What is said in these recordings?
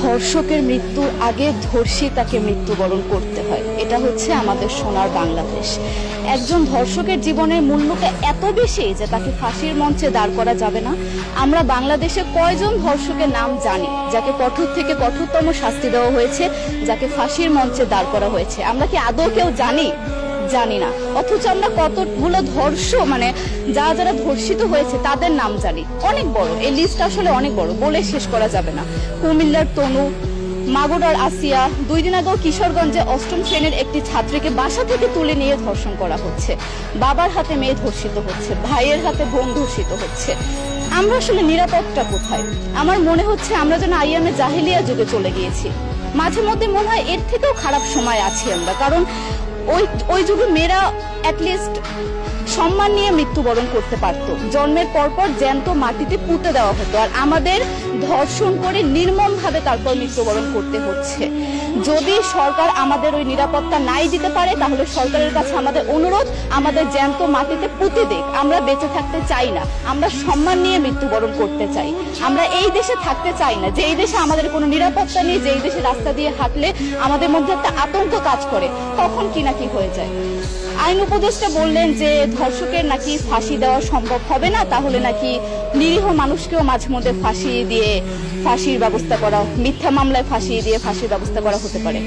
ধর্ষকের মৃত্যুর আগে ধর্ষী তাকে মৃত্যুবরণ করতে হয়। এটা হচ্ছে আমাদের সোনার বাংলাদেশ। একজন ধর্ষকের জীবনের মূল্যটা এত বেশি যে তাকে ফাঁসির মঞ্চে দাঁড় করা যাবে না। আমরা বাংলাদেশে কয়জন ধর্ষকের নাম জানি যাকে কঠোর থেকে কঠোরতম শাস্তি দেওয়া হয়েছে, যাকে ফাঁসির মঞ্চে দাঁড় করা হয়েছে? আমরা কি আদৌ কেউ জানি? জানি না। অথচ আমরা কতগুলো যারা ধর্ষিত হয়েছে তাদের নাম জানি। অনেক বড় এই লিস্ট, আসলে অনেক বড়, বলে শেষ করা যাবে না। কুমিল্লার তনু, মাগুরার আসিয়া, 2 দিন আগেও কিশোরগঞ্জে 8ম শ্রেণীর একটি ছাত্রীকে বাসা থেকে তুলে নিয়ে ধর্ষণ করা হচ্ছে। বাবার হাতে মেয়ে ধর্ষিত হচ্ছে, ভাইয়ের হাতে বোন ধর্ষিত হচ্ছে। আমরা আসলে নিরাপত্তা কোথায়? আমার মনে হচ্ছে আমরা যেন আইয়ামে জাহেলিয়া যুগে চলে গিয়েছি। মাঝে মধ্যে মনে হয় এর থেকেও খারাপ সময় আছি আমরা, কারণ ওই যুগে মেয়েরা অ্যাটলিস্ট সম্মান নিয়ে মৃত্যুবরণ করতে পারতো। জন্মের পরপর জ্যান্ত মাটিতে পুঁতে দেওয়া হতো, আর আমাদের ধর্ষণ করে নির্মমভাবে তারপর মৃত্যুবরণ করতে হচ্ছে। যদি সরকার আমাদের ওই নিরাপত্তা নাই দিতে পারে, তাহলে সরকারের কাছে আমাদের অনুরোধ, আমাদের জ্যান্ত মাটিতে পুঁতে দেখ। আমরা বেঁচে থাকতে চাই না, আমরা সম্মান নিয়ে মৃত্যুবরণ করতে চাই। আমরা এই দেশে থাকতে চাই না যে এই দেশে আমাদের কোনো নিরাপত্তা নেই, যে এই দেশে রাস্তা দিয়ে হাঁটলে আমাদের মধ্যে একটা আতঙ্ক কাজ করে, কখন কি না কি হয়ে যায়। আইন উপদেষ্টা বললেন যে ধর্ষকের নাকি ফাঁসি দেওয়া সম্ভব হবে না, তাহলে নাকি নিরীহ মানুষকেও মাঝে মধ্যে ফাঁসির ব্যবস্থা করা, মিথ্যা মামলায় ফাঁসিয়ে দিয়ে ফাঁসির ব্যবস্থা করা হতে পারে।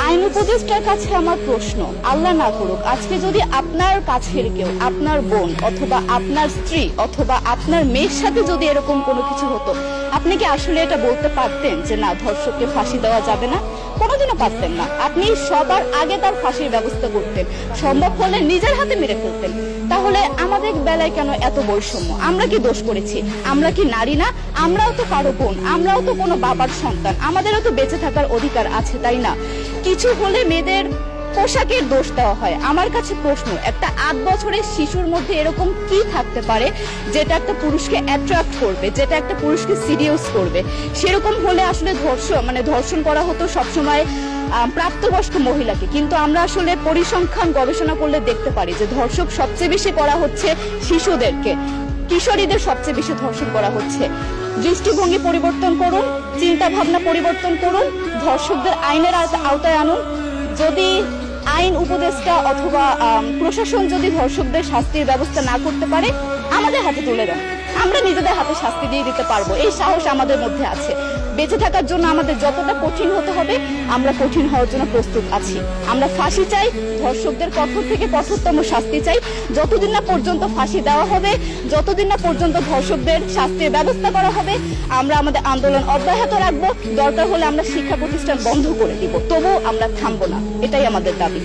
আইন উপদেষ্টার কাছে আমার প্রশ্ন, আল্লাহ না করুক আজকে যদি আপনার কাছের কেউ, আপনার বোন অথবা আপনার স্ত্রী অথবা আপনার মেয়ের সাথে যদি এরকম কোনো কিছু হতো, আপনি কি আসলে এটা বলতে পারতেন যে না, ধর্ষককে ফাঁসি দেওয়া যাবে না? কোনোদিনও পারতেন না। আপনি সবার আগে তার ফাঁসির ব্যবস্থা করতেন, সম্ভব হলে নিজের হাতে মেরে ফেলতেন। তাহলে আমাদের বেলায় কেন এত বৈষম্য? আমরা কি দোষ করেছি? আমরা কি নারী না? আমরাও তো কারো বোন, আমরাও তো কোনো বাবার সন্তান, আমাদেরও তো বেঁচে থাকার অধিকার আছে, তাই না? কিছু হলে মেয়েদের পোশাকের দোষ দেওয়া হয়। আমার কাছে প্রশ্ন, একটা 8 বছরের শিশুর মধ্যে এরকম কি থাকতে পারে যেটা একটা পুরুষকে অ্যাট্রাক্ট করবে, যেটা একটা পুরুষকে সিরিয়াস করবে? সেরকম হলে আসলে ধর্ষণ করা হতো সবসময় প্রাপ্তবয়স্ক মহিলাকে। কিন্তু আমরা আসলে পরিসংখ্যান গবেষণা করলে দেখতে পারি যে ধর্ষক সবচেয়ে বেশি করা হচ্ছে শিশুদেরকে, কিশোরীদের সবচেয়ে বেশি ধর্ষণ করা হচ্ছে। দৃষ্টিভঙ্গি পরিবর্তন করুন, চিন্তা ভাবনা পরিবর্তন করুন, ধর্ষকদের আইনের আওতায় আনুন। যদি আইন উপদেষ্টা অথবা প্রশাসন যদি ধর্ষকদের শাস্তির ব্যবস্থা না করতে পারে, আমাদের হাতে তুলে দেন, আমরা নিজেদের হাতে শাস্তি দিয়ে দিতে পারবো। এই সাহস আমাদের মধ্যে আছে। বেঁচে থাকার জন্য আমাদের যতটা কঠিন হতে হবে, আমরা কঠিন হওয়ার জন্য প্রস্তুত আছি। আমরা ফাঁসি চাই, ধর্ষকদের কঠোর থেকে কঠোরতম শাস্তি চাই। যতদিন না পর্যন্ত ফাঁসি দেওয়া হবে, যতদিন না পর্যন্ত ধর্ষকদের শাস্তির ব্যবস্থা করা হবে, আমরা আমাদের আন্দোলন অব্যাহত রাখবো। দরকার হলে আমরা শিক্ষা প্রতিষ্ঠান বন্ধ করে দিব, তবুও আমরা থামবো না। এটাই আমাদের দাবি।